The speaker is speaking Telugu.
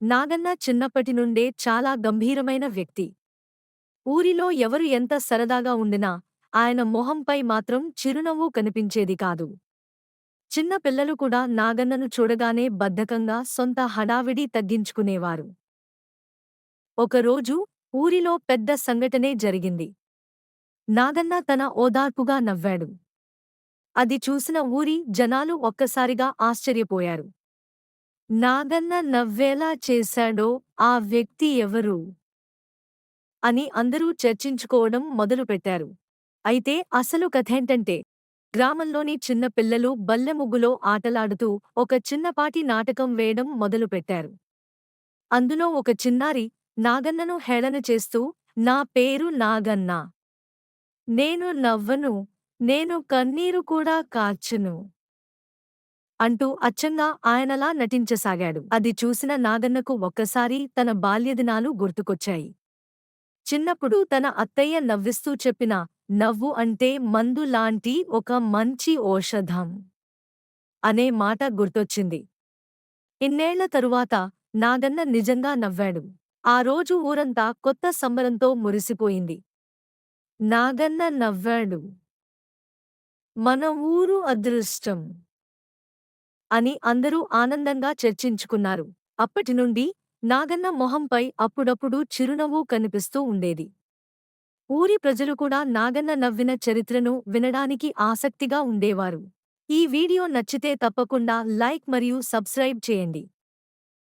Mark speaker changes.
Speaker 1: నాగన్న చిన్నప్పటి నుండే చాలా గంభీరమైన వ్యక్తి. ఊరిలో ఎవరు ఎంత సరదాగా ఉండినా ఆయన మొహంపై మాత్రం చిరునవ్వు కనిపించేది కాదు. చిన్న పిల్లలు కూడా నాగన్నను చూడగానే బద్ధకంగా సొంత హడావిడి తగ్గించుకునేవారు. ఒకరోజు ఊరిలో పెద్ద సంఘటనే జరిగింది. నాగన్న తన ఓదార్పుగా నవ్వాడు. అది చూసిన ఊరి జనాలు ఒక్కసారిగా ఆశ్చర్యపోయారు. నాగన్న నవ్వేలా చేశాడో ఆ వ్యక్తి ఎవరు అని అందరూ చర్చించుకోవడం మొదలుపెట్టారు. అయితే అసలు కథేంటంటే, గ్రామంలోని చిన్న పిల్లలు బల్లె ముగ్గులో ఆటలాడుతూ ఒక చిన్నపాటి నాటకం వేయడం మొదలుపెట్టారు. అందులో ఒక చిన్నారి నాగన్నను హేళన చేస్తూ, "నా పేరు నాగన్న. నేను నవ్వను, నేను కన్నీరు కూడా కార్చను" అంటూ అచ్చంగా ఆయనలా నటించసాగాడు. అది చూసిన నాగన్నకు ఒక్కసారి తన బాల్యదినాలు గుర్తుకొచ్చాయి. చిన్నప్పుడు తన అత్తయ్య నవ్విస్తూ చెప్పిన "నవ్వు అంటే మందు లాంటి ఒక మంచి ఓషధం" అనే మాట గుర్తొచ్చింది. ఇన్నేళ్ల తరువాత నాగన్న నిజంగా నవ్వాడు. ఆ రోజు ఊరంతా కొత్త సంబరంతో మురిసిపోయింది. నాగన్న నవ్వాడు, మన ఊరు అదృష్టం అని అందరూ ఆనందంగా చర్చించుకున్నారు. అప్పటినుండి నాగన్న మొహంపై అప్పుడప్పుడు చిరునవ్వు కనిపిస్తూ ఉండేది. ఊరి ప్రజలు కూడా నాగన్న నవ్విన చరిత్రను వినడానికి ఆసక్తిగా ఉండేవారు. ఈ వీడియో నచ్చితే తప్పకుండా లైక్ మరియు సబ్స్క్రైబ్ చేయండి.